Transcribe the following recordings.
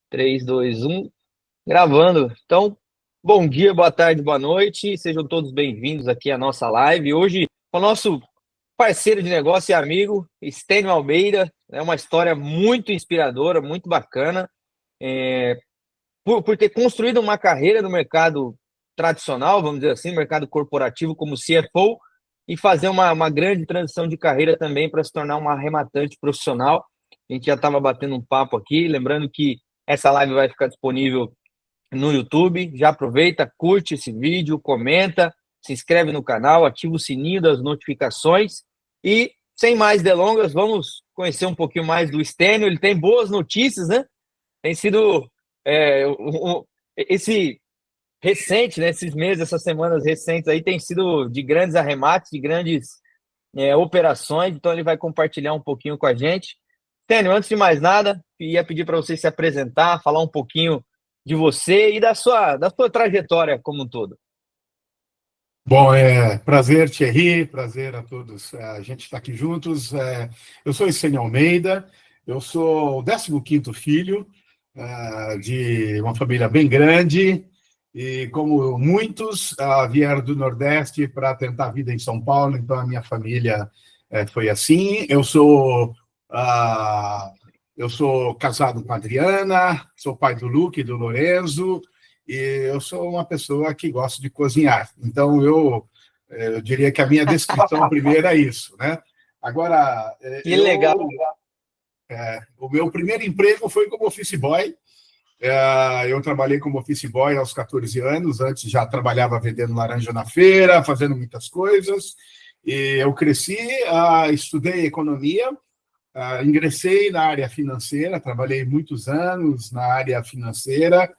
3, 2, 1, gravando. Então, bom dia, boa tarde, boa noite. Sejam todos bem-vindos aqui à nossa live. Hoje, com o nosso parceiro de negócio e amigo, Stênio Almeida. É uma história muito inspiradora, muito bacana. É, por ter construído uma carreira no mercado tradicional, vamos dizer assim, mercado corporativo como CFO, e fazer uma grande transição de carreira também para se tornar uma arrematante profissional. A gente já estava batendo um papo aqui, lembrando que essa live vai ficar disponível no YouTube. Já aproveita, curte esse vídeo, comenta, se inscreve no canal, ativa o sininho das notificações e, sem mais delongas, vamos conhecer um pouquinho mais do Stênio. Ele tem boas notícias, né? Tem sido esse recente, né? Esses meses, essas semanas recentes aí, tem sido de grandes arremates, de grandes operações. Então ele vai compartilhar um pouquinho com a gente. Tênio, antes de mais nada, ia pedir para você se apresentar, falar um pouquinho de você e da sua trajetória como um todo. Bom, prazer, Thierry, prazer a todos. A gente está aqui juntos. Eu sou Stênio Almeida, eu sou o 15º filho de uma família bem grande e, como muitos, vieram do Nordeste para tentar a vida em São Paulo, então a minha família foi assim. Eu sou casado com a Adriana, sou pai do Luque e do Lorenzo, e eu sou uma pessoa que gosta de cozinhar. Então, eu diria que a minha descrição primeira é isso, né? Agora, Que legal. o meu primeiro emprego foi como office boy. Eu trabalhei como office boy aos 14 anos, antes já trabalhava vendendo laranja na feira, fazendo muitas coisas. E eu cresci, estudei economia, ingressei na área financeira, trabalhei muitos anos na área financeira.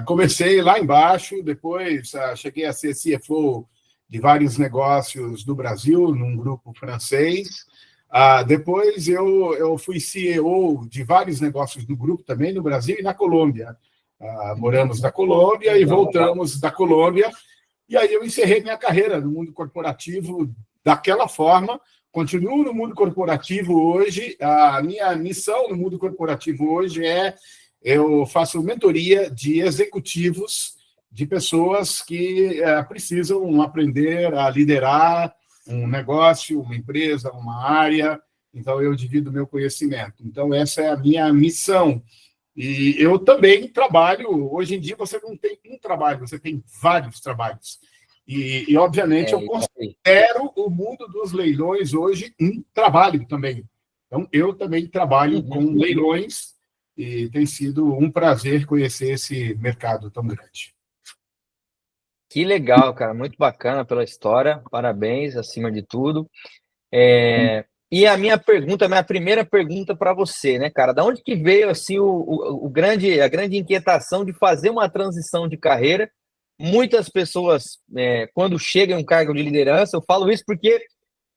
Comecei lá embaixo, depois cheguei a ser CFO de vários negócios do Brasil, num grupo francês. Depois eu fui CEO de vários negócios do grupo também no Brasil e na Colômbia. Moramos na Colômbia e voltamos da Colômbia. E aí eu encerrei minha carreira no mundo corporativo daquela forma. Continuo no mundo corporativo hoje. A minha missão no mundo corporativo hoje eu faço mentoria de executivos, de pessoas que precisam aprender a liderar um negócio, uma empresa, uma área. Então, eu divido meu conhecimento. Então, essa é a minha missão. E eu também trabalho. Hoje em dia, você não tem um trabalho, você tem vários trabalhos. Obviamente, eu Isso aí. considero o mundo dos leilões hoje um trabalho também. Então, eu também trabalho com Uhum. leilões e tem sido um prazer conhecer esse mercado tão grande. Que legal, cara. Muito bacana pela história. Parabéns, acima de tudo. E a minha primeira pergunta para você, né, cara? Da onde que veio assim a grande inquietação de fazer uma transição de carreira? Muitas pessoas, quando chegam em um cargo de liderança, eu falo isso porque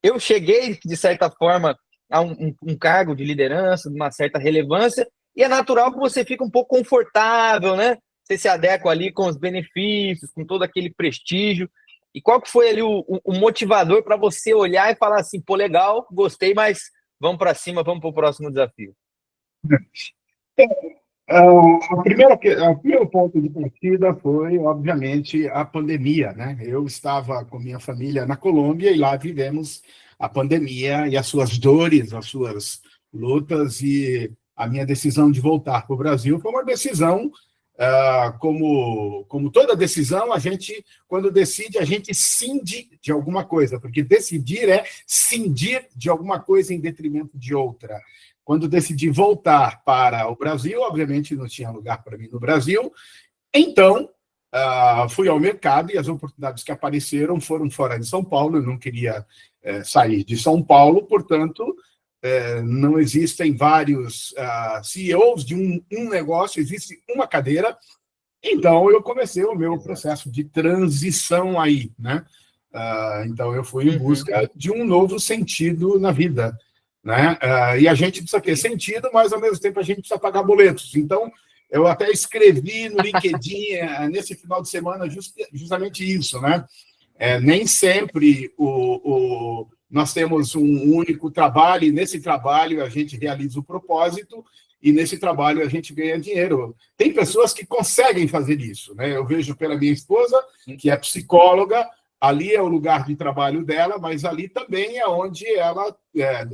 eu cheguei, de certa forma, a um cargo de liderança, de uma certa relevância, e é natural que você fique um pouco confortável, né? Você se adequa ali com os benefícios, com todo aquele prestígio. E qual que foi ali o motivador para você olhar e falar assim, pô, legal, gostei, mas vamos para cima, vamos para o próximo desafio? O primeiro ponto de partida foi, obviamente, a pandemia, né? Eu estava com minha família na Colômbia e lá vivemos a pandemia e as suas dores, as suas lutas, e a minha decisão de voltar para o Brasil foi uma decisão, como toda decisão, quando decide, a gente cinde de alguma coisa, porque decidir é cindir de alguma coisa em detrimento de outra. Quando decidi voltar para o Brasil, obviamente não tinha lugar para mim no Brasil, então fui ao mercado e as oportunidades que apareceram foram fora de São Paulo. Eu não queria sair de São Paulo, portanto, não existem vários CEOs de um negócio, existe uma cadeira. Então, eu comecei o meu processo de transição aí, né? Então, eu fui em Uhum. busca de um novo sentido na vida, né? E a gente precisa ter sentido, mas, ao mesmo tempo, a gente precisa pagar boletos. Então, eu até escrevi no LinkedIn, nesse final de semana, justamente isso, né? Nem sempre nós temos um único trabalho, e nesse trabalho a gente realiza o propósito, e nesse trabalho a gente ganha dinheiro. Tem pessoas que conseguem fazer isso, né? Eu vejo pela minha esposa, que é psicóloga, ali é o lugar de trabalho dela, mas ali também é onde ela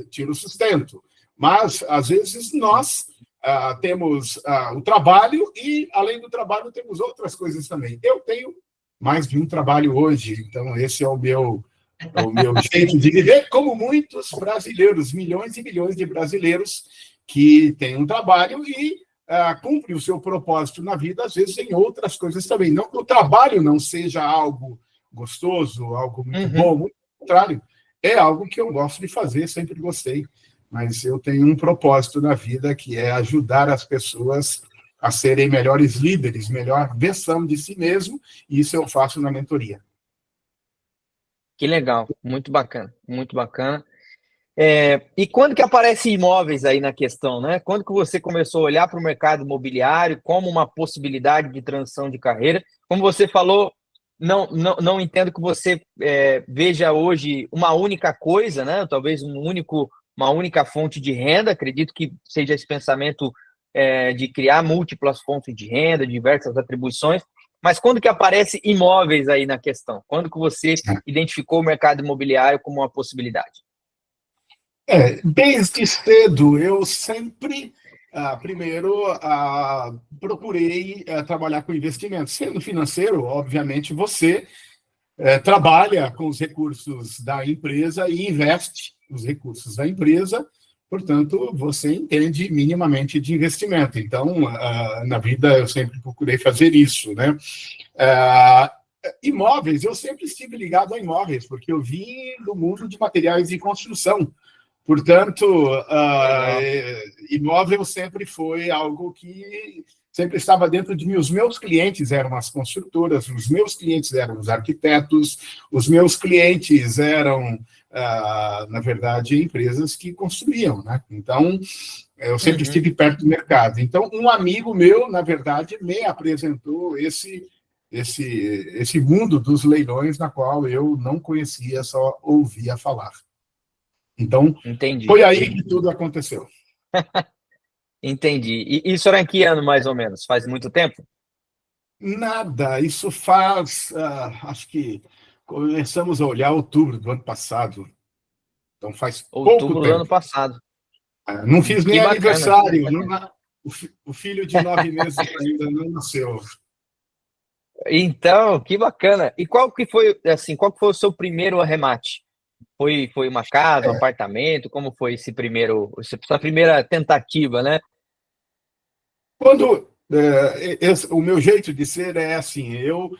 tira o sustento. Mas, às vezes, nós temos o trabalho e, além do trabalho, temos outras coisas também. Eu tenho mais de um trabalho hoje, então esse é o meu jeito de viver, como muitos brasileiros, milhões e milhões de brasileiros que têm um trabalho e cumprem o seu propósito na vida, às vezes em outras coisas também. Não que o trabalho não seja algo gostoso, algo muito bom, muito contrário, é algo que eu gosto de fazer, sempre gostei, mas eu tenho um propósito na vida que é ajudar as pessoas a serem melhores líderes, melhor versão de si mesmo, e isso eu faço na mentoria. Que legal, muito bacana, muito bacana. E quando que aparece imóveis aí na questão, né? Quando que você começou a olhar para o mercado imobiliário como uma possibilidade de transição de carreira? Como você falou, não entendo que você veja hoje uma única coisa, né? Talvez uma única fonte de renda. Acredito que seja esse pensamento de criar múltiplas fontes de renda, diversas atribuições. Mas quando que aparece imóveis aí na questão? Quando que você identificou o mercado imobiliário como uma possibilidade? Desde cedo, eu sempre, primeiro, procurei trabalhar com investimentos. Sendo financeiro, obviamente, você trabalha com os recursos da empresa e investe os recursos da empresa, portanto, você entende minimamente de investimento. Então, na vida, eu sempre procurei fazer isso, né? Imóveis, eu sempre estive ligado a imóveis, porque eu vim do mundo de materiais de construção. Portanto, imóvel sempre foi algo que sempre estava dentro de mim. Os meus clientes eram as construtoras, os meus clientes eram os arquitetos, os meus clientes eram, na verdade, empresas que construíam, né? Então, eu sempre estive perto do mercado. Então, um amigo meu, na verdade, me apresentou esse mundo dos leilões, na qual eu não conhecia, só ouvia falar. Então, Entendi. foi aí que tudo aconteceu. Entendi. E isso era em que ano, mais ou menos? Faz muito tempo? Nada, isso faz, acho que começamos a olhar outubro do ano passado, então faz pouco Outubro do ano tempo. passado. Não fiz nem Que bacana. Que aniversário, bacana. o filho de 9 meses ainda não nasceu. Então, que bacana. E qual que foi, assim, qual que foi o seu primeiro arremate? Foi uma casa, um apartamento? Como foi essa primeira tentativa, né? Quando o meu jeito de ser é assim, eu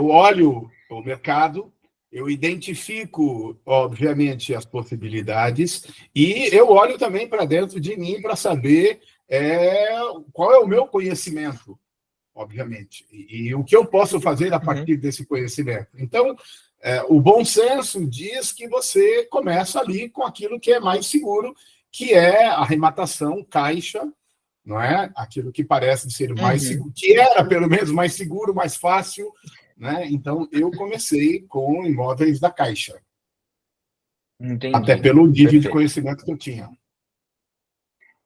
olho o mercado, eu identifico, obviamente, as possibilidades e eu olho também para dentro de mim para saber qual é o meu conhecimento, obviamente, e o que eu posso fazer a partir desse conhecimento. Então, o bom senso diz que você começa ali com aquilo que é mais seguro, que é a arrematação, caixa, não é? Aquilo que parece ser mais seguro, que era pelo menos mais seguro, mais fácil, né? Então eu comecei com imóveis da Caixa. Até Entendi. pelo nível de Perfeito. conhecimento que eu tinha.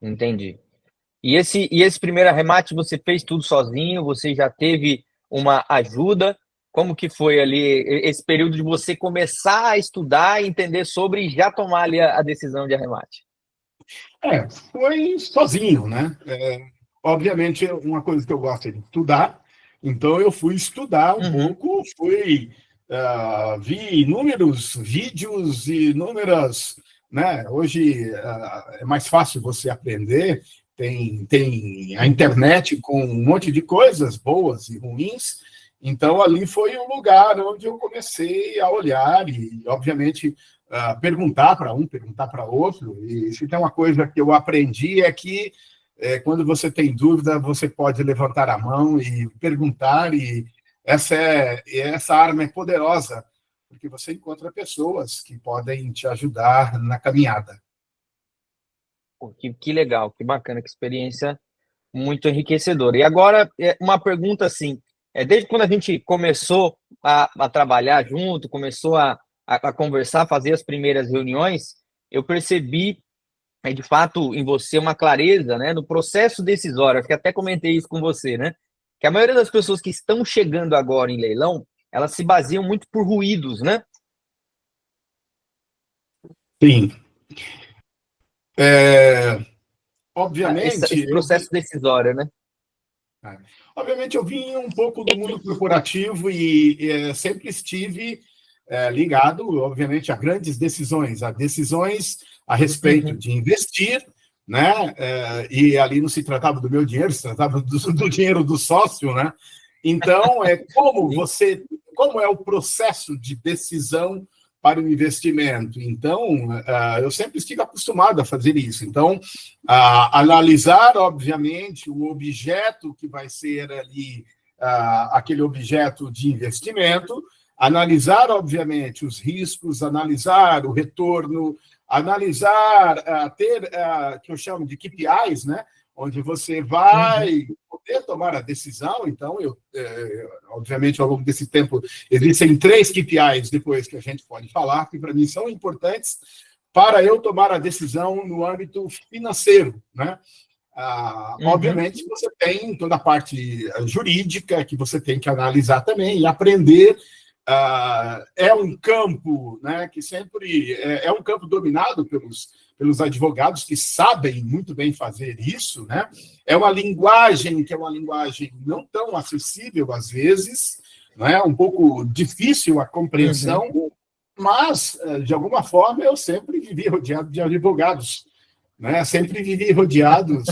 Entendi. E esse primeiro arremate você fez tudo sozinho? Você já teve uma ajuda? Como que foi ali esse período de você começar a estudar, entender sobre e já tomar ali a decisão de arremate? Foi sozinho, né? Obviamente, uma coisa que eu gosto é de estudar, então eu fui estudar um pouco, vi inúmeros vídeos e inúmeras, né? Hoje é mais fácil você aprender, tem a internet com um monte de coisas boas e ruins, então ali foi o lugar onde eu comecei a olhar e, obviamente, perguntar para um, perguntar para outro. E se tem uma coisa que eu aprendi é que quando você tem dúvida, você pode levantar a mão e perguntar, e essa arma é poderosa, porque você encontra pessoas que podem te ajudar na caminhada. Pô, que legal, que bacana, que experiência muito enriquecedora. E agora, uma pergunta assim, desde quando a gente começou a trabalhar junto, começou a conversar, fazer as primeiras reuniões, eu percebi é de fato em você uma clareza, né, no processo decisório. Acho que até comentei isso com você, né? Que a maioria das pessoas que estão chegando agora em leilão, elas se baseiam muito por ruídos, né? Sim. Esse Obviamente, processo decisório, né? é, obviamente, eu vim um pouco do mundo corporativo e sempre estive ligado, obviamente, a grandes decisões, a decisões a respeito Uhum. de investir, né? E ali não se tratava do meu dinheiro, se tratava do dinheiro do sócio, né? Então, como é o processo de decisão para o investimento? Então, eu sempre estive acostumado a fazer isso. Então, analisar, obviamente, o objeto que vai ser ali, aquele objeto de investimento, analisar, obviamente, os riscos, analisar o retorno, analisar, que eu chamo de KPIs, né? Onde você Uhum. vai poder tomar a decisão. Então, obviamente, ao longo desse tempo, existem 3 KPIs depois que a gente pode falar, que para mim são importantes para eu tomar a decisão no âmbito financeiro, né? Uhum. Obviamente, você tem toda a parte jurídica que você tem que analisar também e aprender. É um campo, né, que sempre é um campo dominado pelos advogados que sabem muito bem fazer isso, né? É uma linguagem que é uma linguagem não tão acessível às vezes, não é um pouco difícil a Uhum. compreensão, mas de alguma forma eu sempre vivi rodeado de advogados, né? Sempre vivi rodeados.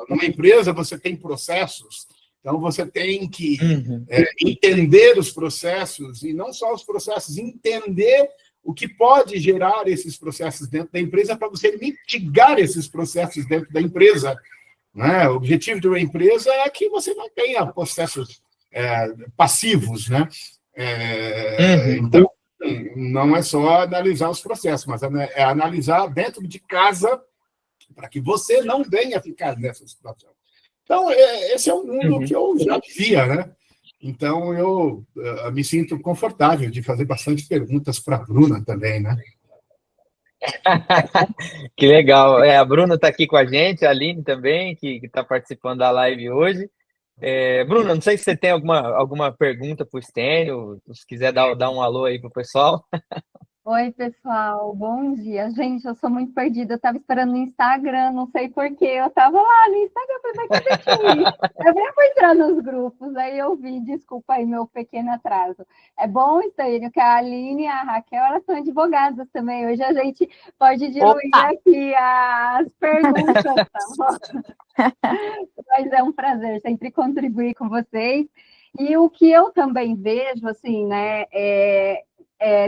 Numa empresa você tem processos, então você tem que Uhum. entender os processos e não só os processos, entender o que pode gerar esses processos dentro da empresa para você mitigar esses processos dentro da empresa, né? O objetivo de uma empresa é que você não tenha processos passivos, né? Uhum. Então, não é só analisar os processos, mas é analisar dentro de casa para que você não venha ficar nessa situação. Então, esse é um mundo que Uhum. eu já vivia, né? Então, eu me sinto confortável de fazer bastante perguntas para a Bruna também, né? Que legal. A Bruna está aqui com a gente, a Aline também, que está participando da live hoje. Bruna, não sei se você tem alguma pergunta para o Stênio, se quiser dar um alô aí para o pessoal. Oi, pessoal, bom dia. Gente, eu sou muito perdida. Eu estava esperando no Instagram, não sei por quê. Eu estava lá no Instagram, falei, mas cadê aqui? Eu nem fui entrar nos grupos, aí eu vi, desculpa aí meu pequeno atraso. É bom, Estênio, que a Aline e a Raquel, elas são advogadas também. Hoje a gente pode diluir Opa! aqui as perguntas, tá bom? Mas é um prazer sempre contribuir com vocês. E o que eu também vejo, assim, né,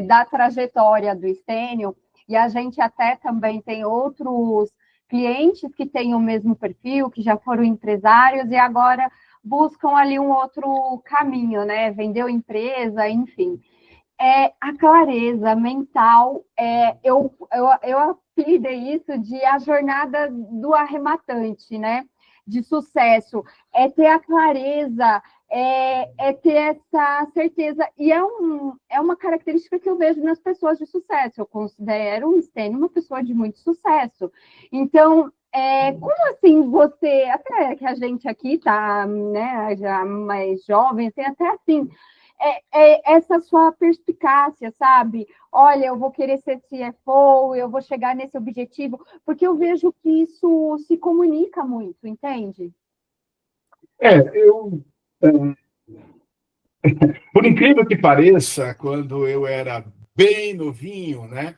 da trajetória do Stênio, e a gente até também tem outros clientes que têm o mesmo perfil, que já foram empresários e agora buscam ali um outro caminho, né? Vendeu empresa, enfim. A clareza mental, eu apelidei isso de a jornada do arrematante, né? De sucesso, é ter a clareza, ter essa certeza, e é uma característica que eu vejo nas pessoas de sucesso. Eu considero o Stênio uma pessoa de muito sucesso. Então, como assim você, até que a gente aqui tá, né, já mais jovem, assim, até assim, essa sua perspicácia, sabe? Olha, eu vou querer ser CFO, eu vou chegar nesse objetivo, porque eu vejo que isso se comunica muito, entende? Eu, por incrível que pareça, quando eu era bem novinho, né,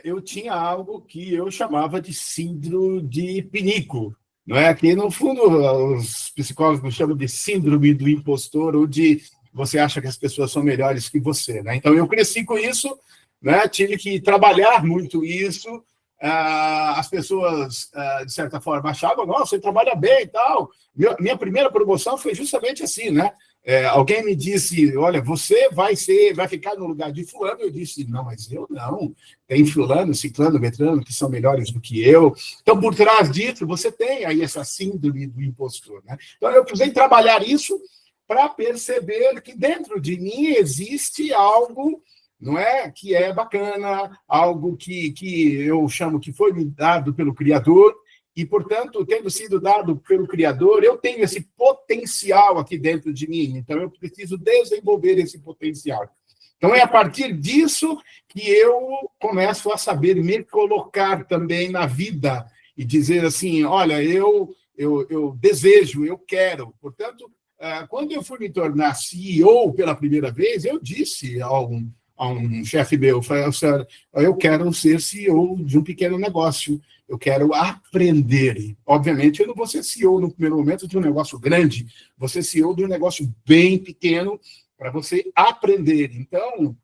eu tinha algo que eu chamava de síndrome de pinico, não é? Que no fundo os psicólogos chamam de síndrome do impostor ou de você acha que as pessoas são melhores que você, né? Então eu cresci com isso, né? Tive que trabalhar muito isso. As pessoas de certa forma achavam, nossa, você trabalha bem e tal. Minha primeira promoção foi justamente assim, né? Alguém me disse, olha, você vai ficar no lugar de fulano. Eu disse, não, mas eu não. Tem fulano, ciclano, metrano, que são melhores do que eu. Então, por trás disso, você tem aí essa síndrome do impostor, né? Então, eu precisei trabalhar isso para perceber que dentro de mim existe algo, não é? Que é bacana, algo que eu chamo que foi me dado pelo Criador, e, portanto, tendo sido dado pelo Criador, eu tenho esse potencial aqui dentro de mim, então eu preciso desenvolver esse potencial. Então, é a partir disso que eu começo a saber me colocar também na vida e dizer assim, olha, eu desejo, eu quero. Portanto, quando eu fui me tornar CEO pela primeira vez, eu disse a um chefe meu, eu quero ser CEO de um pequeno negócio, eu quero aprender. Obviamente, eu não vou ser CEO no primeiro momento de um negócio grande, vou ser CEO de um negócio bem pequeno para você aprender. Então,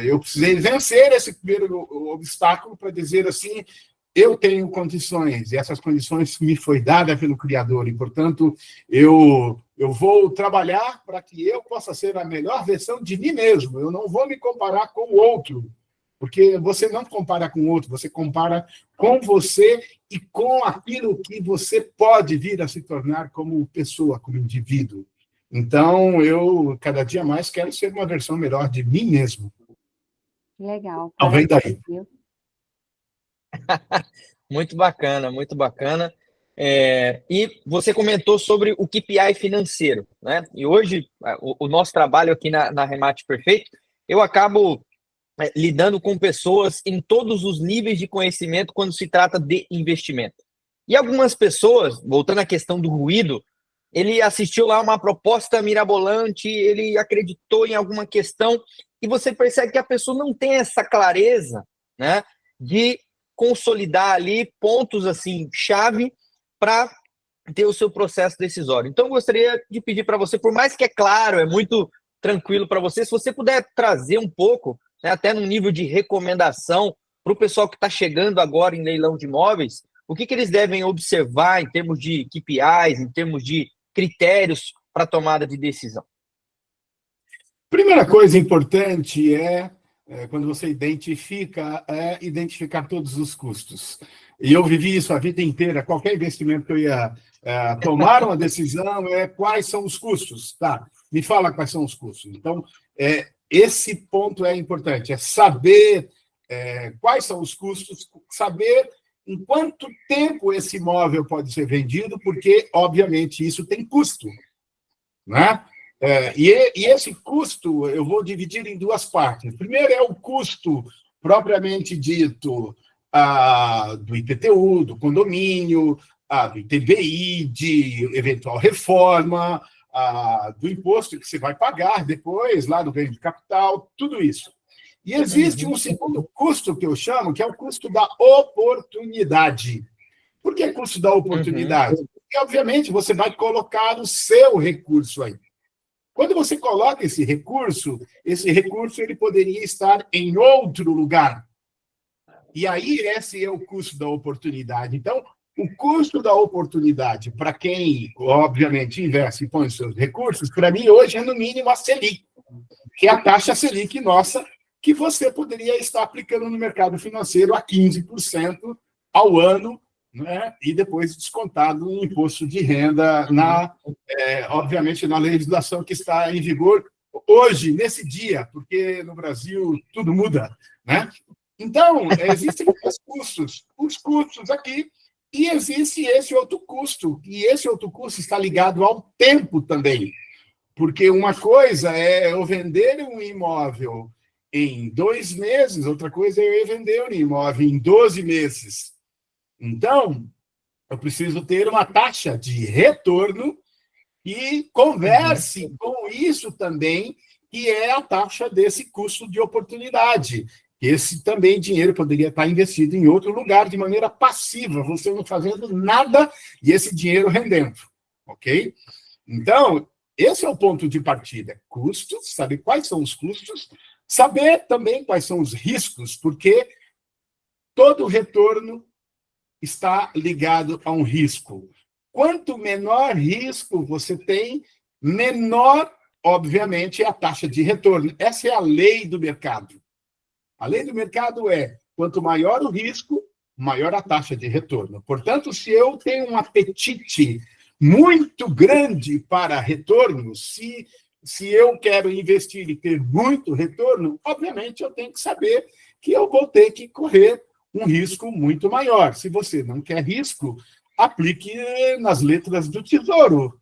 eu precisei vencer esse primeiro obstáculo para dizer assim, eu tenho condições, e essas condições me foi dada pelo Criador, e, portanto, eu vou trabalhar para que eu possa ser a melhor versão de mim mesmo. Eu não vou me comparar com o outro, porque você não compara com o outro, você compara com você e com aquilo que você pode vir a se tornar como pessoa, como indivíduo. Então, eu, cada dia mais, quero ser uma versão melhor de mim mesmo. Legal. Então, vem daí. Muito bacana, muito bacana. E você comentou sobre o KPI financeiro, né? E hoje, o nosso trabalho aqui na Remate Perfeito, eu acabo lidando com pessoas em todos os níveis de conhecimento quando se trata de investimento. E algumas pessoas, voltando à questão do ruído, ele assistiu lá uma proposta mirabolante, ele acreditou em alguma questão, e você percebe que a pessoa não tem essa clareza, né, de consolidar ali pontos assim chave para ter o seu processo decisório. Então, eu gostaria de pedir para você, por mais que é claro, é muito tranquilo para você, se você puder trazer um pouco, né, até num nível de recomendação para o pessoal que está chegando agora em leilão de imóveis, o que eles devem observar em termos de KPIs, em termos de critérios para tomada de decisão. Primeira coisa importante quando você identificar todos os custos. E eu vivi isso a vida inteira. Qualquer investimento que eu ia tomar uma decisão quais são os custos. Tá, me fala quais são os custos. Então, esse ponto é importante, é saber quais são os custos, saber em quanto tempo esse imóvel pode ser vendido, porque, obviamente, isso tem custo, né? E esse custo eu vou dividir em duas partes. Primeiro é o custo propriamente dito do IPTU, do condomínio, do ITBI, de eventual reforma, do imposto que você vai pagar depois, lá do ganho de capital, tudo isso. E existe um segundo custo que eu chamo, que é o custo da oportunidade. Por que custo da oportunidade? Porque, obviamente, você vai colocar o seu recurso aí. Quando você coloca esse recurso ele poderia estar em outro lugar. E aí, esse é o custo da oportunidade. Então, o custo da oportunidade, para quem, obviamente, investe e põe os seus recursos, para mim, hoje é, no mínimo, a Selic, que é a taxa Selic nossa, que você poderia estar aplicando no mercado financeiro a 15% ao ano, né? E depois descontado no imposto de renda, obviamente, na legislação que está em vigor hoje, nesse dia, porque no Brasil tudo muda, né? Então, existem os custos aqui, e existe esse outro custo, e esse outro custo está ligado ao tempo também, porque uma coisa é eu vender um imóvel em 2 meses, outra coisa é eu vender um imóvel em 12 meses. Então, eu preciso ter uma taxa de retorno e converse com isso também, que é a taxa desse custo de oportunidade. Esse também dinheiro poderia estar investido em outro lugar de maneira passiva, você não fazendo nada e esse dinheiro rendendo, ok? Então, esse é o ponto de partida. Custos, saber quais são os custos, saber também quais são os riscos, porque todo retorno está ligado a um risco. Quanto menor risco você tem, menor, obviamente, é a taxa de retorno. Essa é a lei do mercado. A lei do mercado é, quanto maior o risco, maior a taxa de retorno. Portanto, se eu tenho um apetite muito grande para retorno, se se eu quero investir e ter muito retorno, obviamente eu tenho que saber que eu vou ter que correr um risco muito maior. Se você não quer risco, aplique nas letras do Tesouro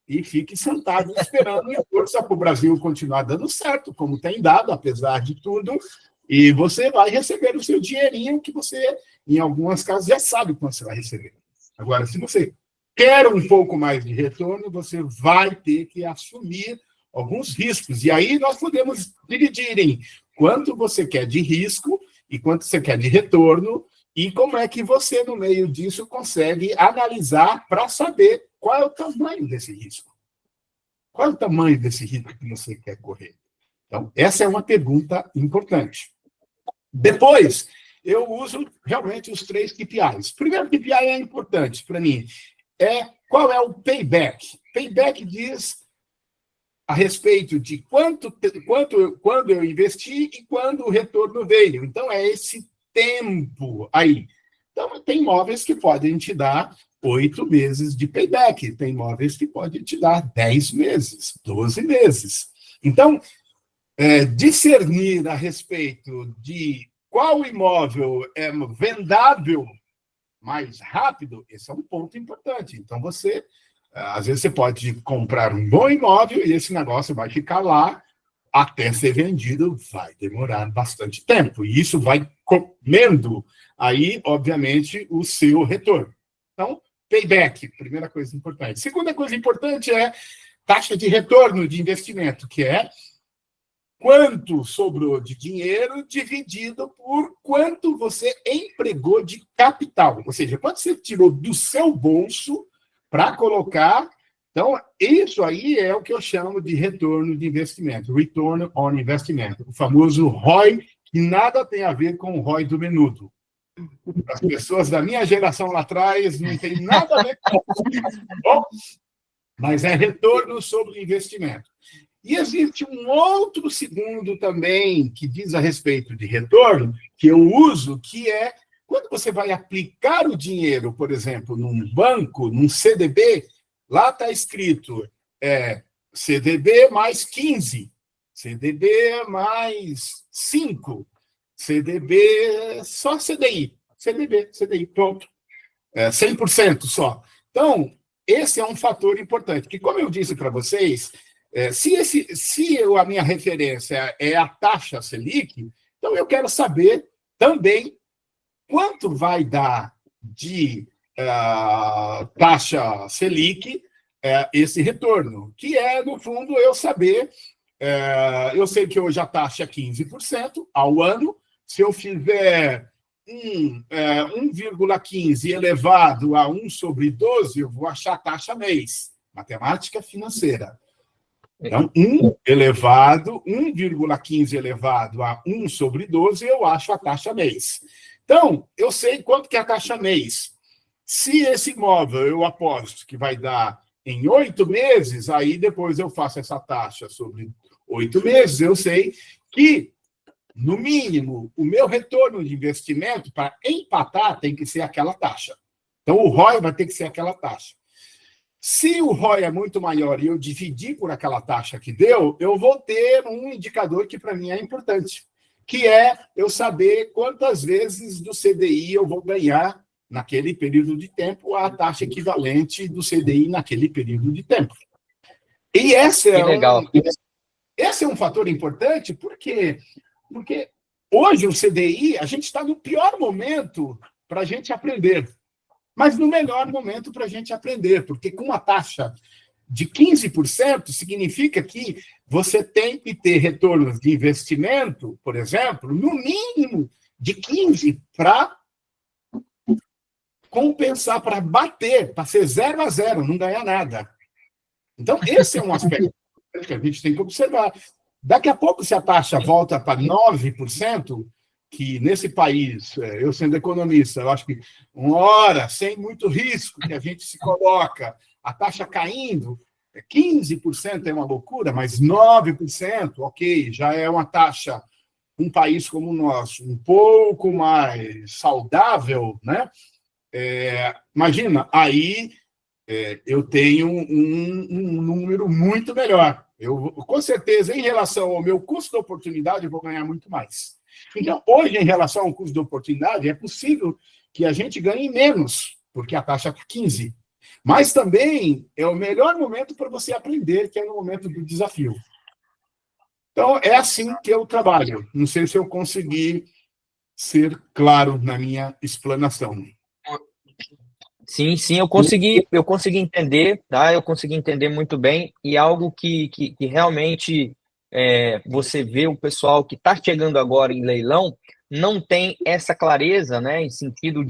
e fique sentado esperando e força para o Brasil continuar dando certo, como tem dado, apesar de tudo, e você vai receber o seu dinheirinho que você, em algumas casas, já sabe quando você vai receber. Agora, se você quer um pouco mais de retorno, você vai ter que assumir alguns riscos. E aí nós podemos dividir em quanto você quer de risco e quanto você quer de retorno, e como é que você, no meio disso, consegue analisar para saber qual é o tamanho desse risco. Qual é o tamanho desse risco que você quer correr? Então, essa é uma pergunta importante. Depois, eu uso realmente os 3 KPIs. O primeiro KPI é importante para mim. Qual é o payback? Payback diz a respeito de quando eu investi e quando o retorno veio. Então, é esse tempo aí. Então, tem imóveis que podem te dar 8 meses de payback, tem imóveis que podem te dar 10 meses, 12 meses. Então, discernir a respeito de qual imóvel é vendável mais rápido, esse é um ponto importante. Então, às vezes, você pode comprar um bom imóvel e esse negócio vai ficar lá até ser vendido, vai demorar bastante tempo. E isso vai comendo aí, obviamente, o seu retorno. Então, payback, primeira coisa importante. Segunda coisa importante é taxa de retorno de investimento, que é quanto sobrou de dinheiro dividido por quanto você empregou de capital. Ou seja, quanto você tirou do seu bolso para colocar. Então, isso aí é o que eu chamo de retorno de investimento, return on investment, o famoso ROI, que nada tem a ver com o ROI do menudo. As pessoas da minha geração lá atrás não tem nada a ver com isso. Bom, mas é retorno sobre investimento. E existe um outro segundo também que diz a respeito de retorno, que eu uso, que é quando você vai aplicar o dinheiro, por exemplo, num banco, num CDB, lá está escrito CDB mais 15, CDB mais 5, CDB só CDI, CDI, pronto. 100% só. Então, esse é um fator importante, que, como eu disse para vocês, se a minha referência é a taxa Selic, então eu quero saber também quanto vai dar de taxa Selic esse retorno, que é, no fundo, eu saber, eu sei que hoje a taxa é 15% ao ano, se eu fizer 1,15 elevado a 1 sobre 12, eu vou achar a taxa mês, matemática financeira. Então, 1,15 elevado a 1 sobre 12, eu acho a taxa mês. Então, eu sei quanto que é a taxa mês. Se esse imóvel eu aposto que vai dar em 8 meses, aí depois eu faço essa taxa sobre 8 meses, eu sei que, no mínimo, o meu retorno de investimento para empatar tem que ser aquela taxa. Então, o ROI vai ter que ser aquela taxa. Se o ROI é muito maior e eu dividir por aquela taxa que deu, eu vou ter um indicador que para mim é importante, que é eu saber quantas vezes do CDI eu vou ganhar naquele período de tempo a taxa equivalente do CDI naquele período de tempo. E esse é um fator importante, porque hoje o CDI, a gente está no pior momento para a gente aprender, mas no melhor momento para a gente aprender, porque com uma taxa de 15% significa que você tem que ter retornos de investimento, por exemplo, no mínimo de 15% para compensar, para bater, para ser 0-0, não ganhar nada. Então, esse é um aspecto que a gente tem que observar. Daqui a pouco, se a taxa volta para 9%, que nesse país, eu sendo economista, eu acho que uma hora, sem muito risco que a gente se coloca, a taxa caindo, 15% é uma loucura, mas 9%, ok, já é uma taxa, um país como o nosso, um pouco mais saudável, né? Imagina, aí eu tenho um número muito melhor. Eu, com certeza, em relação ao meu custo de oportunidade, eu vou ganhar muito mais. Então, hoje, em relação ao custo de oportunidade, é possível que a gente ganhe menos, porque a taxa está 15. Mas também é o melhor momento para você aprender, que é no momento do desafio. Então, é assim que eu trabalho. Não sei se eu consegui ser claro na minha explanação. Sim, sim, eu consegui entender, tá? Eu consegui entender muito bem, e algo que realmente você vê o pessoal que está chegando agora em leilão não tem essa clareza, né, em sentido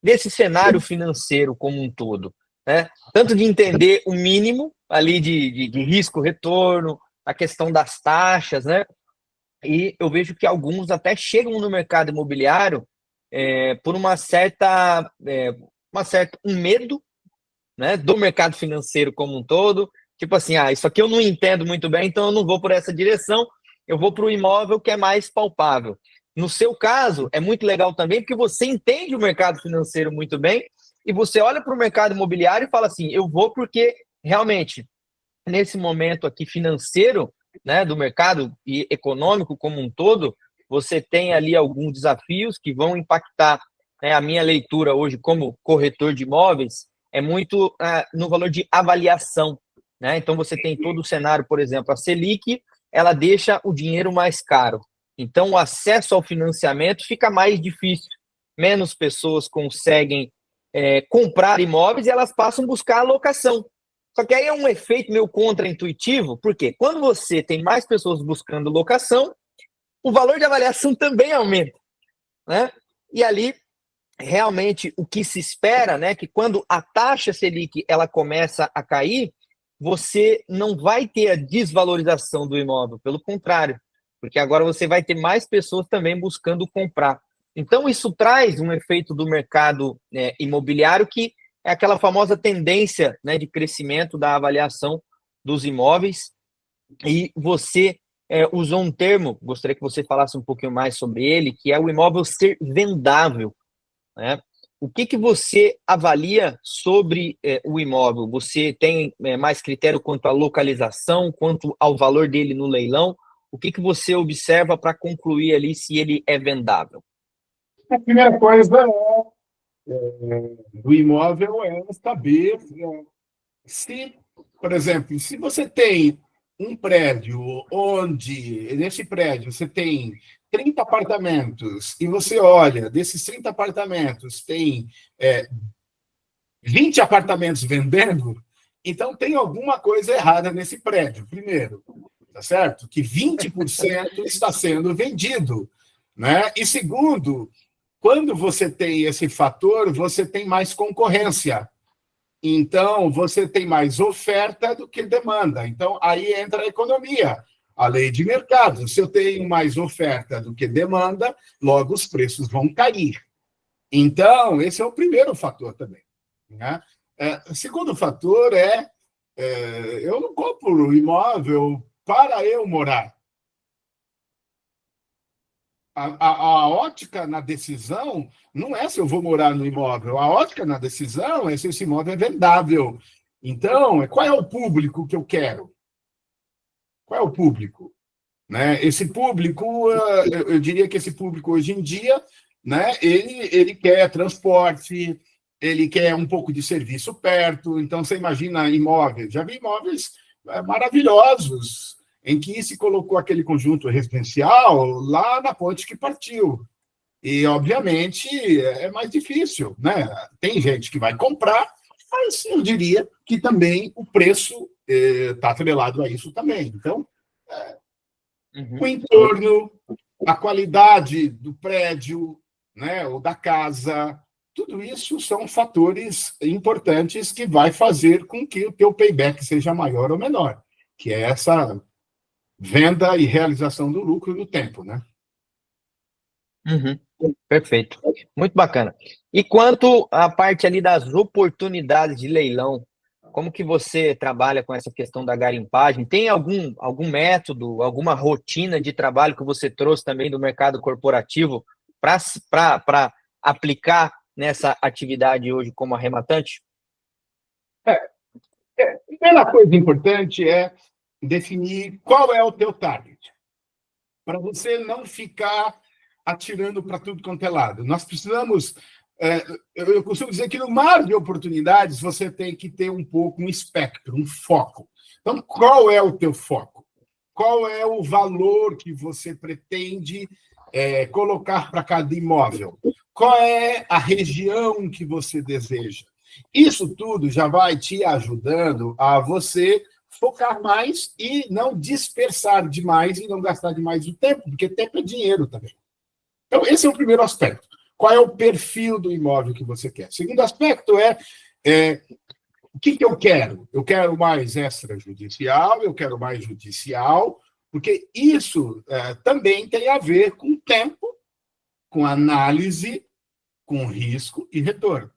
desse cenário financeiro como um todo, né? Tanto de entender o mínimo ali de risco-retorno, a questão das taxas, né? E eu vejo que alguns até chegam no mercado imobiliário por um medo, né, do mercado financeiro como um todo. Tipo assim, isso aqui eu não entendo muito bem, então eu não vou por essa direção, eu vou para o imóvel que é mais palpável. No seu caso, é muito legal também, porque você entende o mercado financeiro muito bem e você olha para o mercado imobiliário e fala assim, eu vou porque realmente, nesse momento aqui financeiro, né, do mercado e econômico como um todo, você tem ali alguns desafios que vão impactar, né, a minha leitura hoje como corretor de imóveis é muito no valor de avaliação, né? Então você tem todo o cenário, por exemplo, a Selic, ela deixa o dinheiro mais caro. Então o acesso ao financiamento fica mais difícil. Menos pessoas conseguem comprar imóveis e elas passam a buscar a locação. Só que aí é um efeito meio contraintuitivo, porque quando você tem mais pessoas buscando locação, o valor de avaliação também aumenta, né? E ali, realmente, o que se espera, né, que quando a taxa Selic ela começa a cair, você não vai ter a desvalorização do imóvel, pelo contrário, porque agora você vai ter mais pessoas também buscando comprar. Então, isso traz um efeito do mercado imobiliário que é aquela famosa tendência, né, de crescimento da avaliação dos imóveis. E você usou um termo, gostaria que você falasse um pouquinho mais sobre ele, que é o imóvel ser vendável, né? O que você avalia sobre o imóvel? Você tem mais critério quanto à localização, quanto ao valor dele no leilão? O que você observa para concluir ali se ele é vendável? A primeira coisa do imóvel é saber se, por exemplo, se você tem um prédio onde, nesse prédio, você tem 30 apartamentos e você olha, desses 30 apartamentos, tem 20 apartamentos vendendo, então tem alguma coisa errada nesse prédio, primeiro, tá certo? Que 20% está sendo vendido, né? E segundo, quando você tem esse fator, você tem mais concorrência. Então, você tem mais oferta do que demanda. Então, aí entra a economia, a lei de mercado. Se eu tenho mais oferta do que demanda, logo os preços vão cair. Então, esse é o primeiro fator também, né? O segundo fator eu não compro imóvel para eu morar. A ótica na decisão não é se eu vou morar no imóvel. A ótica na decisão é se esse imóvel é vendável. Então, qual é o público que eu quero? Qual é o público? Né? Esse público, eu diria que esse público hoje em dia, né, ele quer transporte, ele quer um pouco de serviço perto. Então, você imagina imóveis. Já vi imóveis maravilhosos, em que se colocou aquele conjunto residencial lá na ponte que partiu. E, obviamente, é mais difícil, né? Tem gente que vai comprar, mas eu diria que também o preço está atrelado a isso também. Então, o entorno, a qualidade do prédio, né, ou da casa, tudo isso são fatores importantes que vai fazer com que o teu payback seja maior ou menor, que é essa venda e realização do lucro no tempo, né? Uhum. Perfeito. Muito bacana. E quanto à parte ali das oportunidades de leilão, como que você trabalha com essa questão da garimpagem? Tem algum método, alguma rotina de trabalho que você trouxe também do mercado corporativo para aplicar nessa atividade hoje como arrematante? primeira coisa importante é definir qual é o teu target, para você não ficar atirando para tudo quanto é lado. Nós precisamos... eu costumo dizer que no mar de oportunidades você tem que ter um pouco um espectro, um foco. Então, qual é o teu foco? Qual é o valor que você pretende colocar para cada imóvel? Qual é a região que você deseja? Isso tudo já vai te ajudando a você focar mais e não dispersar demais e não gastar demais o tempo, porque tempo é dinheiro também. Então, esse é o primeiro aspecto. Qual é o perfil do imóvel que você quer? O segundo aspecto o que eu quero? Eu quero mais extrajudicial, eu quero mais judicial, porque isso também tem a ver com tempo, com análise, com risco e retorno.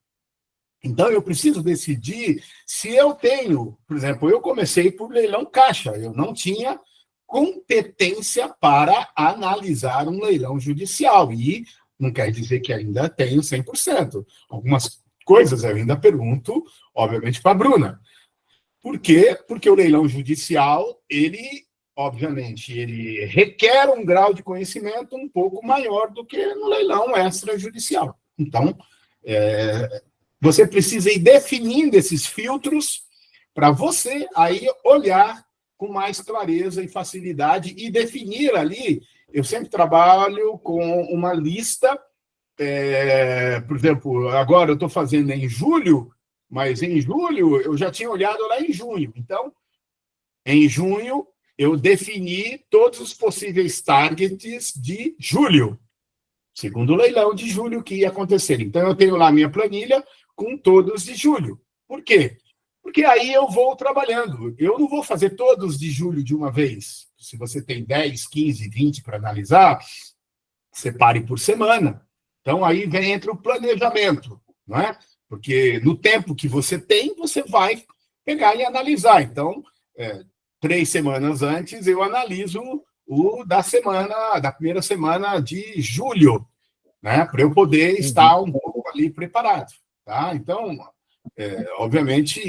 Então, eu preciso decidir se eu tenho... Por exemplo, eu comecei por leilão caixa, eu não tinha competência para analisar um leilão judicial, e não quer dizer que ainda tenho 100%. Algumas coisas eu ainda pergunto, obviamente, para a Bruna. Por quê? Porque o leilão judicial, obviamente, ele requer um grau de conhecimento um pouco maior do que no leilão extrajudicial. Então, você precisa ir definindo esses filtros para você aí olhar com mais clareza e facilidade e definir ali. Eu sempre trabalho com uma lista, por exemplo, agora eu estou fazendo em julho, mas em julho eu já tinha olhado lá em junho. Então, em junho, eu defini todos os possíveis targets de julho, segundo o leilão de julho que ia acontecer. Então, eu tenho lá minha planilha com todos de julho. Por quê? Porque aí eu vou trabalhando. Eu não vou fazer todos de julho de uma vez. Se você tem 10, 15, 20 para analisar, separe por semana. Então, aí entra o planejamento, não é? Porque no tempo que você tem, você vai pegar e analisar. Então, 3 semanas antes, eu analiso o da primeira semana de julho, né? Para eu poder estar um pouco ali preparado. Tá? Então, obviamente,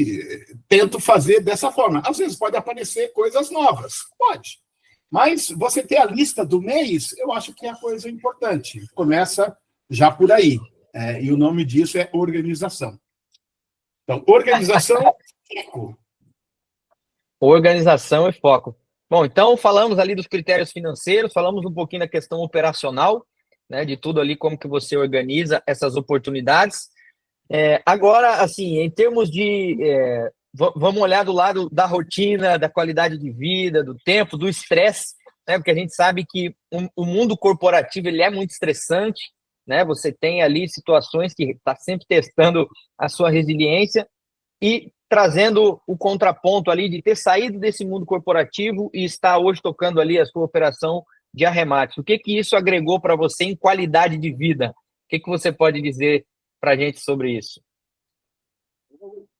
tento fazer dessa forma. Às vezes pode aparecer coisas novas, pode. Mas você ter a lista do mês, eu acho que é a coisa importante. Começa já por aí. E o nome disso é organização. Então, organização e foco. Organização e foco. Bom, então falamos ali dos critérios financeiros, falamos um pouquinho da questão operacional, né, de tudo ali, como que você organiza essas oportunidades. Agora, assim, em termos de... vamos olhar do lado da rotina, da qualidade de vida, do tempo, do estresse, né? Porque a gente sabe que o mundo corporativo ele é muito estressante, né? Você tem ali situações que está sempre testando a sua resiliência e trazendo o contraponto ali de ter saído desse mundo corporativo e estar hoje tocando ali a sua operação de arremates. O que isso agregou para você em qualidade de vida? O que você pode dizer para a gente sobre isso?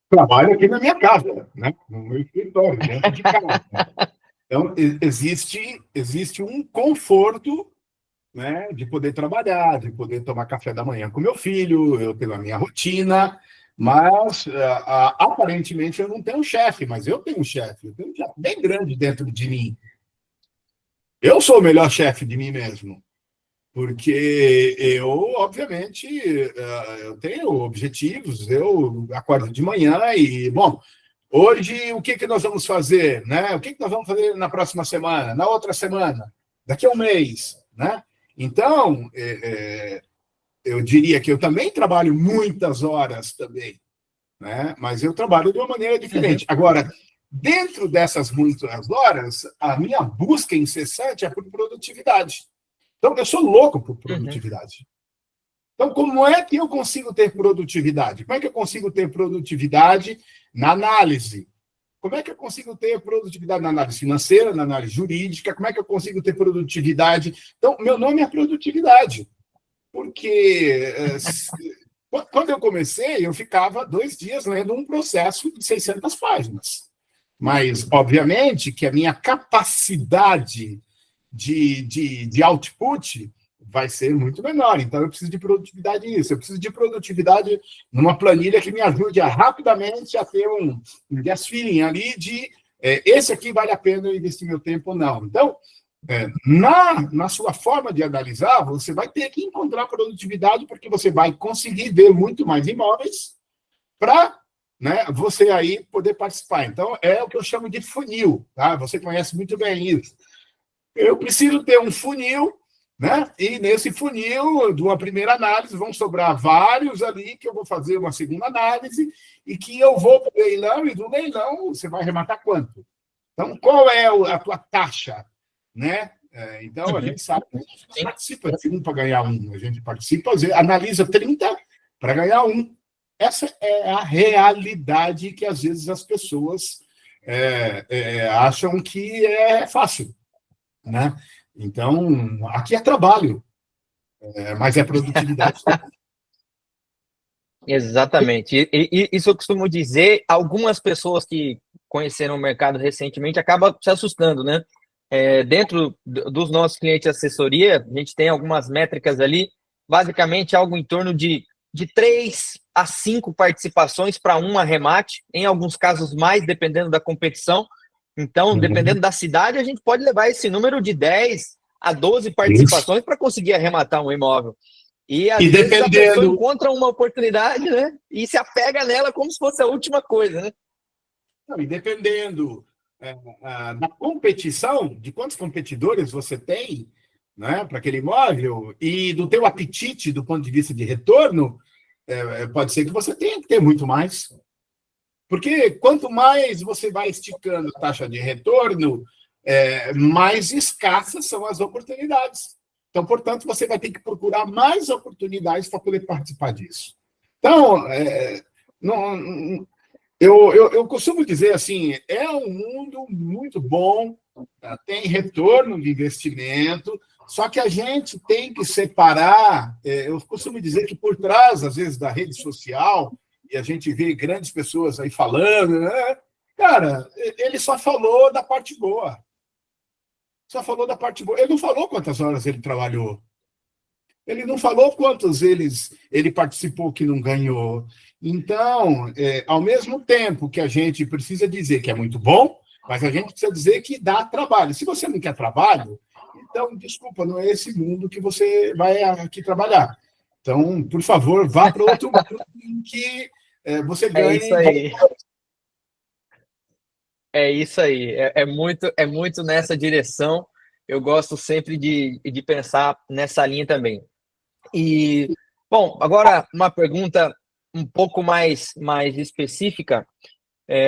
Trabalho aqui na minha casa, né? No meu escritório, dentro de casa. Então, existe um conforto, né, de poder trabalhar, de poder tomar café da manhã com meu filho, eu tenho a minha rotina, mas aparentemente eu não tenho um chefe, mas eu tenho um chefe bem grande dentro de mim. Eu sou o melhor chefe de mim mesmo. Porque eu, obviamente, eu tenho objetivos, eu acordo de manhã e, bom, hoje o que nós vamos fazer, né? O que nós vamos fazer na próxima semana, na outra semana, daqui a um mês, né? Então, eu diria que eu também trabalho muitas horas também, né? Mas eu trabalho de uma maneira diferente. Agora, dentro dessas muitas horas, a minha busca incessante é por produtividade. Então, eu sou louco por produtividade. Então, como é que eu consigo ter produtividade? Como é que eu consigo ter produtividade na análise? Como é que eu consigo ter produtividade na análise financeira, na análise jurídica? Como é que eu consigo ter produtividade? Então, meu nome é produtividade. Porque quando eu comecei, eu ficava 2 dias lendo um processo de 600 páginas. Mas, obviamente, que a minha capacidade de output vai ser muito menor. Então, eu preciso de produtividade nisso. Eu preciso de produtividade numa planilha que me ajude rapidamente a ter um gas feeling ali de esse aqui vale a pena eu investir meu tempo ou não. Então, na sua forma de analisar, você vai ter que encontrar produtividade, porque você vai conseguir ver muito mais imóveis para, né, você aí poder participar. Então, é o que eu chamo de funil, tá? Você conhece muito bem isso. Eu preciso ter um funil, né? E nesse funil, de uma primeira análise, vão sobrar vários ali que eu vou fazer uma segunda análise e que eu vou para o leilão, e do leilão você vai arrematar quanto? Então, qual é a tua taxa, né? Então, a gente sabe que a gente participa de um para ganhar um. A gente participa, analisa 30 para ganhar um. Essa é a realidade que, às vezes, as pessoas acham que é fácil, né? Então, aqui é trabalho, mas é produtividade. Exatamente. E isso eu costumo dizer, algumas pessoas que conheceram o mercado recentemente acabam se assustando, né? Dentro dos nossos clientes de assessoria, a gente tem algumas métricas ali, basicamente algo em torno de 3 a 5 participações para um arremate, em alguns casos mais, dependendo da competição. Então, dependendo da cidade, a gente pode levar esse número de 10 a 12 participações para conseguir arrematar um imóvel. E às vezes a pessoa encontra uma oportunidade, né? E se apega nela como se fosse a última coisa, né? Não, e dependendo da competição, de quantos competidores você tem, né, para aquele imóvel, e do teu apetite do ponto de vista de retorno, pode ser que você tenha que ter muito mais. Porque quanto mais você vai esticando a taxa de retorno, mais escassas são as oportunidades. Então, portanto, você vai ter que procurar mais oportunidades para poder participar disso. Então, eu costumo dizer assim, é um mundo muito bom, tem retorno de investimento, só que a gente tem que separar, eu costumo dizer que por trás, às vezes, da rede social, e a gente vê grandes pessoas aí falando, né? Cara, ele só falou da parte boa. Só falou da parte boa. Ele não falou quantas horas ele trabalhou. Ele não falou quantos ele participou que não ganhou. Então, ao mesmo tempo que a gente precisa dizer que é muito bom, mas a gente precisa dizer que dá trabalho. Se você não quer trabalho, então, desculpa, não é esse mundo que você vai aqui trabalhar. Então, por favor, vá para outro mundo em que você ganhe. É isso aí. É isso aí. É muito nessa direção. Eu gosto sempre de pensar nessa linha também. E, bom, agora uma pergunta um pouco mais específica.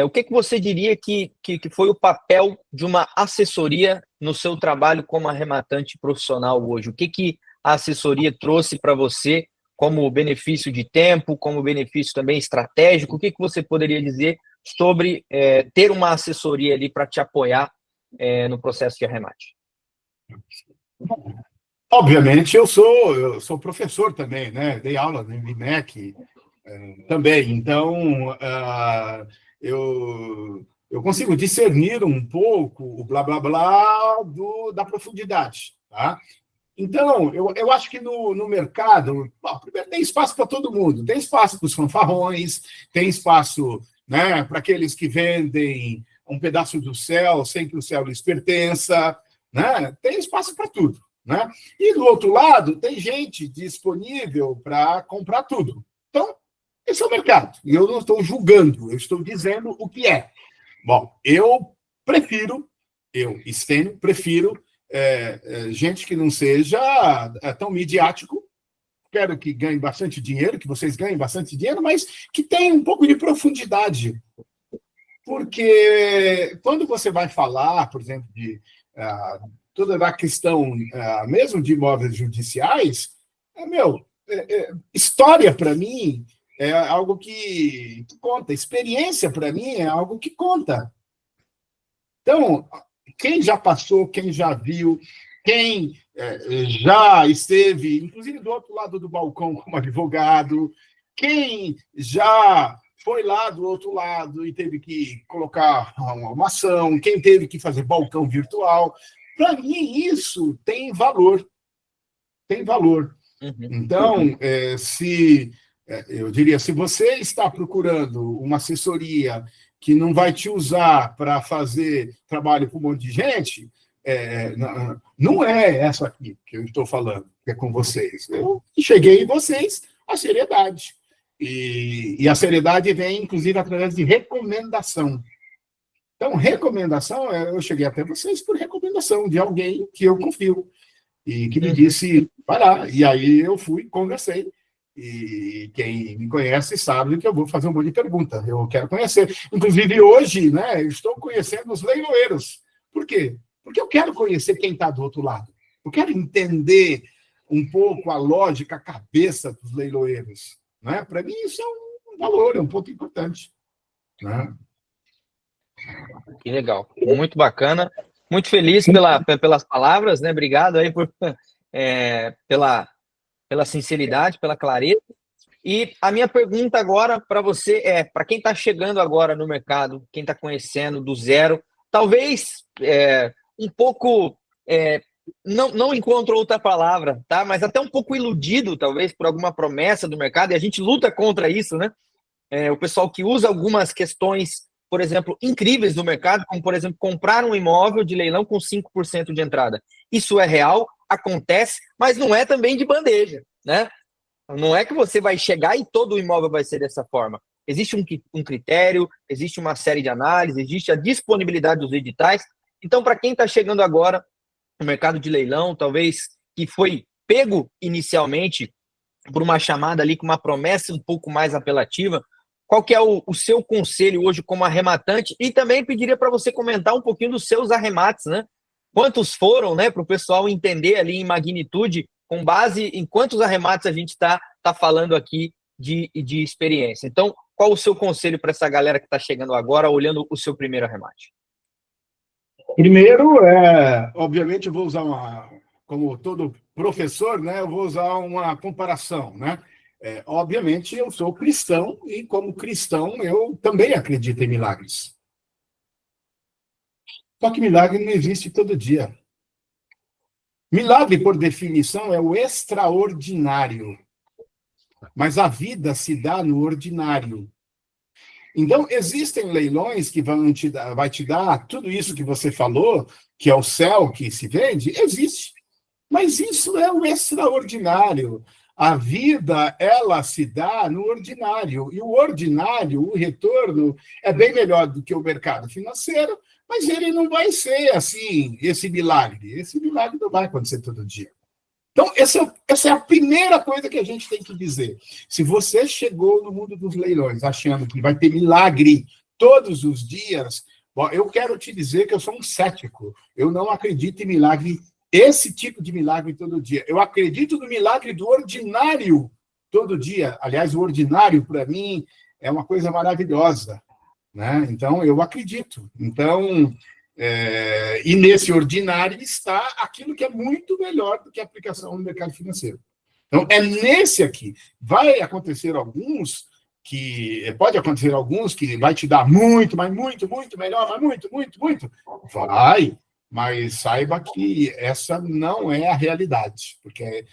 O que você diria que foi o papel de uma assessoria no seu trabalho como arrematante profissional hoje? O que a assessoria trouxe para você como benefício de tempo, como benefício também estratégico? O que você poderia dizer sobre ter uma assessoria ali para te apoiar no processo de arremate? Obviamente, eu sou professor também, né? Dei aula no IMEC também. Então, eu consigo discernir um pouco o blá, blá, blá da profundidade, tá? Então, eu acho que no mercado, primeiro, tem espaço para todo mundo. Tem espaço para os fanfarrões, tem espaço, né, para aqueles que vendem um pedaço do céu sem que o céu lhes pertença, né? Tem espaço para tudo, né? E, do outro lado, tem gente disponível para comprar tudo. Então, esse é o mercado. E eu não estou julgando, eu estou dizendo o que é. Bom, Stênio, prefiro gente que não seja tão midiático. Quero que ganhe bastante dinheiro, que vocês ganhem bastante dinheiro, mas que tenha um pouco de profundidade. Porque quando você vai falar, por exemplo, de toda a questão, mesmo de imóveis judiciais, história, para mim, é algo que conta. Experiência, para mim, é algo que conta. Então, quem já passou, quem já viu, quem já esteve, inclusive do outro lado do balcão como advogado, quem já foi lá do outro lado e teve que colocar uma ação, quem teve que fazer balcão virtual, para mim isso tem valor. tem valor. Uhum. Então, eu diria, se você está procurando uma assessoria que não vai te usar para fazer trabalho com um monte de gente, não é essa aqui que eu estou falando, que é com vocês. Eu cheguei em vocês a seriedade. E a seriedade vem, inclusive, através de recomendação. Então, recomendação, eu cheguei até vocês por recomendação de alguém que eu confio e que me disse, vai lá. E aí eu fui, conversei. E quem me conhece sabe que eu vou fazer um monte de pergunta. Eu quero conhecer. Inclusive, hoje, né, eu estou conhecendo os leiloeiros. Por quê? Porque eu quero conhecer quem está do outro lado. Eu quero entender um pouco a lógica, a cabeça dos leiloeiros. Né? Para mim, isso é um valor, é um ponto importante. Né? Que legal, muito bacana. Muito feliz pelas palavras, né? Obrigado aí pela sinceridade, pela clareza. E a minha pergunta agora para você para quem está chegando agora no mercado, quem está conhecendo do zero, talvez um pouco, não encontro outra palavra, tá? Mas até um pouco iludido, talvez, por alguma promessa do mercado, e a gente luta contra isso, né? O pessoal que usa algumas questões, por exemplo, incríveis do mercado, como, por exemplo, comprar um imóvel de leilão com 5% de entrada. Isso é real, acontece, mas não é também de bandeja, né? Não é que você vai chegar e todo o imóvel vai ser dessa forma. Existe um critério, existe uma série de análises, existe a disponibilidade dos editais. Então, para quem está chegando agora no mercado de leilão, talvez que foi pego inicialmente por uma chamada ali com uma promessa um pouco mais apelativa, qual que é o seu conselho hoje como arrematante? E também pediria para você comentar um pouquinho dos seus arremates, né? Quantos foram, né? Para o pessoal entender ali em magnitude, com base em quantos arremates a gente está falando aqui de experiência. Então, qual o seu conselho para essa galera que está chegando agora, olhando o seu primeiro arremate? Primeiro, obviamente, eu vou usar como todo professor, né? Eu vou usar uma comparação, né? Obviamente, eu sou cristão e, como cristão, eu também acredito em milagres. Só que milagre não existe todo dia. Milagre, por definição, é o extraordinário. Mas a vida se dá no ordinário. Então, existem leilões que vai te dar tudo isso que você falou, que é o céu que se vende, existe. Mas isso é o extraordinário. A vida, ela se dá no ordinário. E o ordinário, o retorno, é bem melhor do que o mercado financeiro, mas ele não vai ser assim, esse milagre. Esse milagre não vai acontecer todo dia. Então, essa é a primeira coisa que a gente tem que dizer. Se você chegou no mundo dos leilões achando que vai ter milagre todos os dias, bom, eu quero te dizer que eu sou um cético. Eu não acredito em milagre, esse tipo de milagre todo dia. Eu acredito no milagre do ordinário todo dia. Aliás, o ordinário, para mim, é uma coisa maravilhosa. Né? Então, eu acredito. Então, e nesse ordinário está aquilo que é muito melhor do que a aplicação no mercado financeiro. Então, é nesse aqui. Pode acontecer alguns que vai te dar muito, mas muito, muito melhor, mas muito, muito, muito. Vai, mas saiba que essa não é a realidade. Porque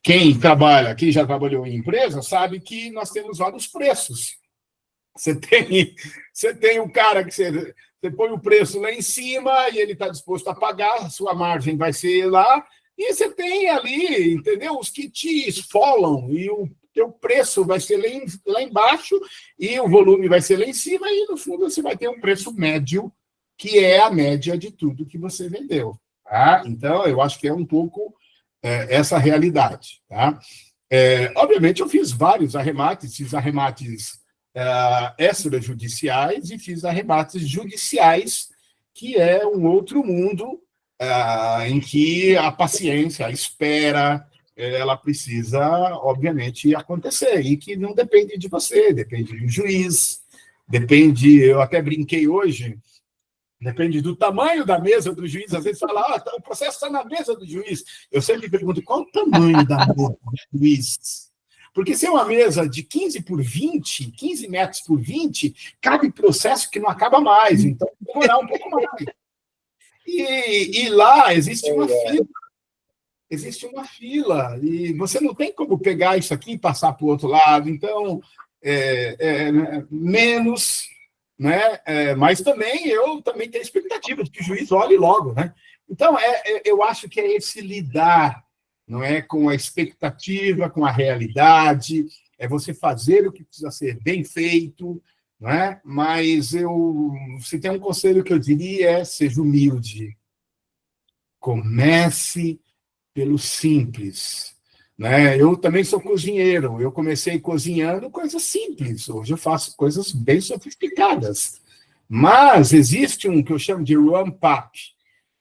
quem já trabalhou em empresa, sabe que nós temos vários preços. Você tem um cara que você põe o preço lá em cima e ele está disposto a pagar, a sua margem vai ser lá, e você tem ali, entendeu? Os que te esfolam, e o teu preço vai ser lá embaixo, e o volume vai ser lá em cima, e no fundo você vai ter um preço médio, que é a média de tudo que você vendeu. Tá? Então, eu acho que é um pouco essa realidade. Tá? Obviamente, eu fiz vários arremates, extrajudiciais e fiz arremates judiciais, que é um outro mundo em que a paciência, a espera, ela precisa, obviamente, acontecer, e que não depende de você, depende do juiz, eu até brinquei hoje, depende do tamanho da mesa do juiz. Às vezes fala, o processo está na mesa do juiz. Eu sempre pergunto, qual o tamanho da mesa do juiz? Porque se é uma mesa de 15 por 20, 15 metros por 20, cabe processo que não acaba mais, então vai demorar um pouco mais. E lá existe uma fila. existe uma fila, e você não tem como pegar isso aqui e passar para o outro lado. Então, menos, né? Mas também eu também tenho expectativa de que o juiz olhe logo, né? Então, eu acho que é esse lidar, não é, com a expectativa, com a realidade, é você fazer o que precisa ser bem feito, não é? Mas se tem um conselho que eu diria seja humilde. Comece pelo simples, né? Eu também sou cozinheiro. Eu comecei cozinhando coisas simples. Hoje eu faço coisas bem sofisticadas. Mas existe um que eu chamo de ramp-up,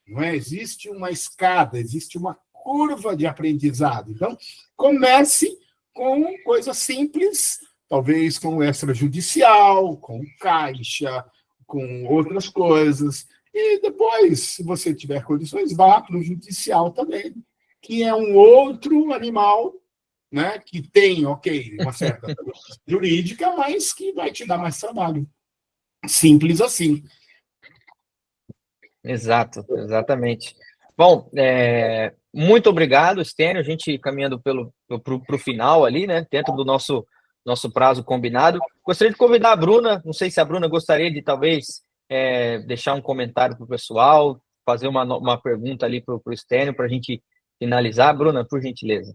não é? Existe uma escada, existe uma curva de aprendizado. Então, comece com coisas simples, talvez com o extrajudicial, com caixa, com outras coisas. E depois, se você tiver condições, vá para o judicial também, que é um outro animal, né, que tem, ok, uma certa jurídica, mas que vai te dar mais trabalho. Simples assim. Exato, exatamente. Bom, muito obrigado, Stênio. A gente caminhando para o final ali, né? Dentro do nosso prazo combinado. Gostaria de convidar a Bruna. Não sei se a Bruna gostaria de talvez deixar um comentário para o pessoal, fazer uma pergunta ali para o Stênio para a gente finalizar. Bruna, por gentileza.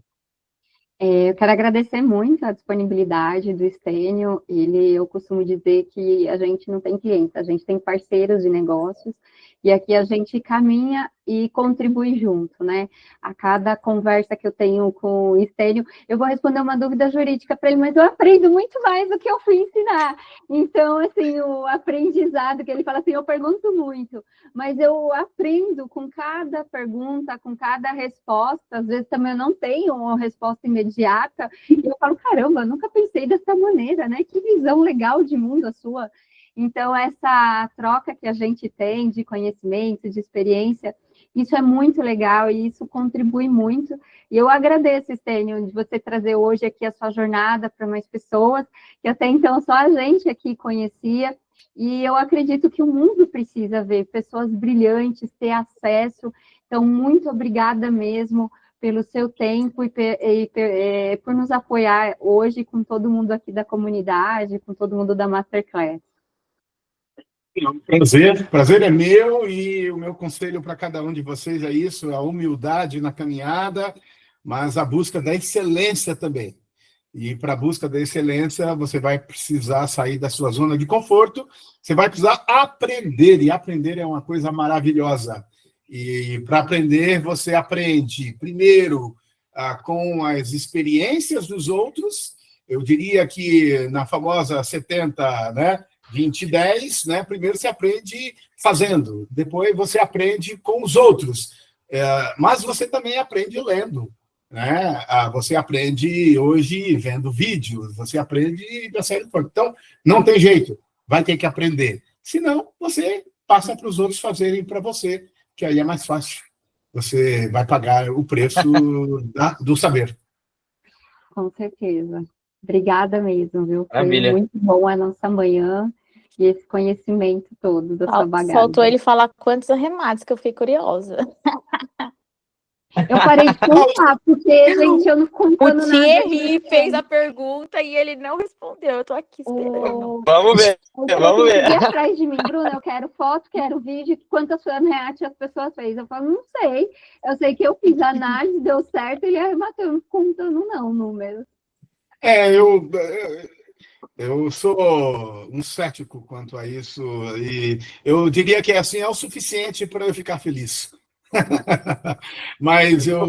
Eu quero agradecer muito a disponibilidade do Stênio. Eu costumo dizer que a gente não tem clientes, a gente tem parceiros de negócios, e aqui a gente caminha e contribui junto, né? A cada conversa que eu tenho com o Stênio, eu vou responder uma dúvida jurídica para ele, mas eu aprendo muito mais do que eu fui ensinar. Então, assim, o aprendizado, que ele fala assim, eu pergunto muito, mas eu aprendo com cada pergunta, com cada resposta. Às vezes também eu não tenho uma resposta imediata, e eu falo, caramba, eu nunca pensei dessa maneira, né? Que visão legal de mundo a sua. Então, essa troca que a gente tem de conhecimento, de experiência, isso é muito legal e isso contribui muito. E eu agradeço, Stênio, de você trazer hoje aqui a sua jornada para mais pessoas, que até então só a gente aqui conhecia. E eu acredito que o mundo precisa ver pessoas brilhantes, ter acesso. Então, muito obrigada mesmo pelo seu tempo e por nos apoiar hoje com todo mundo aqui da comunidade, com todo mundo da Masterclass. Prazer é meu, e o meu conselho para cada um de vocês é isso, a humildade na caminhada, mas a busca da excelência também. E para a busca da excelência, você vai precisar sair da sua zona de conforto, você vai precisar aprender, e aprender é uma coisa maravilhosa. E para aprender, você aprende, primeiro, com as experiências dos outros. Eu diria que na famosa 70, né, 20, 10, né? Primeiro você aprende fazendo, depois você aprende com os outros, mas você também aprende lendo, né? Você aprende hoje vendo vídeos, você aprende da série de forma. Então, não tem jeito, vai ter que aprender. Senão, você passa para os outros fazerem para você, que aí é mais fácil. Você vai pagar o preço do saber. Com certeza. Obrigada mesmo, viu? Foi Maravilha. muito bom a nossa manhã e esse conhecimento todo da sua bagagem. Faltou ele falar quantos arremates, que eu fiquei curiosa. Eu parei de contar, porque, gente, eu não contando nada. O Thierry fez a pergunta e ele não respondeu. Eu tô aqui esperando. Vamos ver, vamos ver. Aqui atrás de mim, Bruna, eu quero foto, quero vídeo, quantas arremates as pessoas fez. Eu falo, não sei. Eu sei que eu fiz a análise, deu certo, ele arrematou. Eu não contando, não, números. Eu sou um cético quanto a isso, e eu diria que assim é o suficiente para eu ficar feliz. Mas eu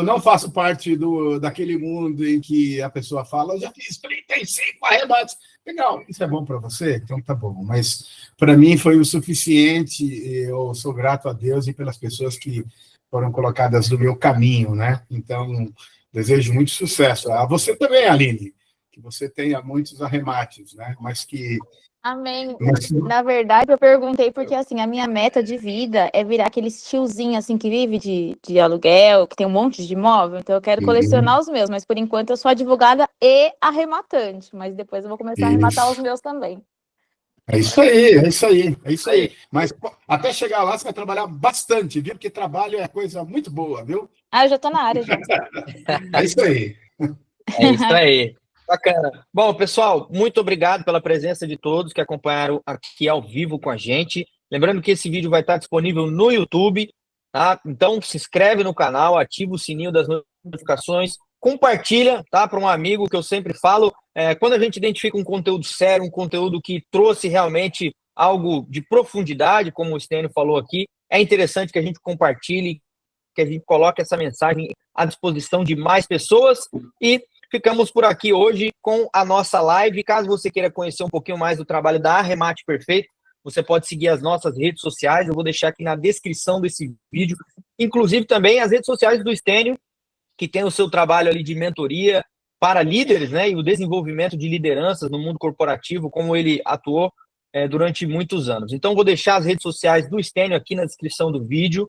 não faço parte daquele mundo em que a pessoa fala, eu já fiz 35 arremates. Legal, isso é bom para você? Então tá bom. Mas para mim foi o suficiente, e eu sou grato a Deus e pelas pessoas que foram colocadas no meu caminho, né? Então, desejo muito sucesso. A você também, Aline, que você tenha muitos arremates, né? Mas que... Amém. Na verdade, eu perguntei porque, assim, a minha meta de vida é virar aqueles tiozinho, assim, que vive de aluguel, que tem um monte de imóvel. Então, eu quero colecionar os meus, mas, por enquanto, eu sou advogada e arrematante. Mas depois eu vou começar a arrematar os meus também. É isso aí, é isso aí, é isso aí. Mas até chegar lá, você vai trabalhar bastante, viu? Porque trabalho é coisa muito boa, viu? Ah, eu já tô na área já. É isso aí. É isso aí. Bacana. Bom, pessoal, muito obrigado pela presença de todos que acompanharam aqui ao vivo com a gente. Lembrando que esse vídeo vai estar disponível no YouTube, tá? Então se inscreve no canal, ativa o sininho das notificações, compartilha, tá? Para um amigo, que eu sempre falo, quando a gente identifica um conteúdo sério, um conteúdo que trouxe realmente algo de profundidade, como o Stênio falou aqui, é interessante que a gente compartilhe, que a gente coloque essa mensagem à disposição de mais pessoas. E ficamos por aqui hoje com a nossa live. Caso você queira conhecer um pouquinho mais do trabalho da Arremate Perfeito, você pode seguir as nossas redes sociais. Eu vou deixar aqui na descrição desse vídeo, inclusive também as redes sociais do Stênio, que tem o seu trabalho ali de mentoria para líderes, né, e o desenvolvimento de lideranças no mundo corporativo, como ele atuou durante muitos anos. Então, vou deixar as redes sociais do Stênio aqui na descrição do vídeo,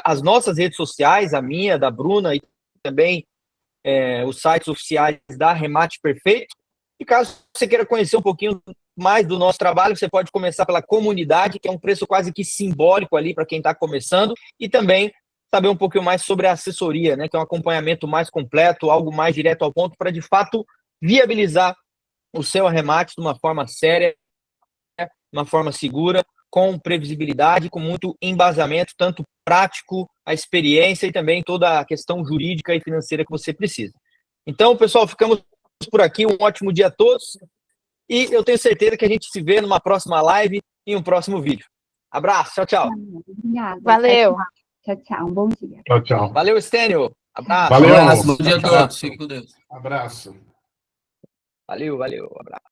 as nossas redes sociais, a minha, da Bruna, e também os sites oficiais da Arremate Perfeito. E caso você queira conhecer um pouquinho mais do nosso trabalho, você pode começar pela comunidade, que é um preço quase que simbólico ali para quem está começando, e também saber um pouquinho mais sobre a assessoria, né, que é um acompanhamento mais completo, algo mais direto ao ponto, para de fato viabilizar o seu arremate de uma forma séria, de uma forma segura, com previsibilidade, com muito embasamento, tanto prático, a experiência e também toda a questão jurídica e financeira que você precisa. Então, pessoal, ficamos por aqui. Um ótimo dia a todos. E eu tenho certeza que a gente se vê numa próxima live e um próximo vídeo. Abraço, tchau, tchau. Obrigada. Valeu. Tchau, tchau. Um bom dia. Tchau, tchau. Valeu, Stênio. Abraço. Valeu. Abraço, bom dia a todos. Fiquem com Deus. Abraço. Valeu, valeu. Abraço.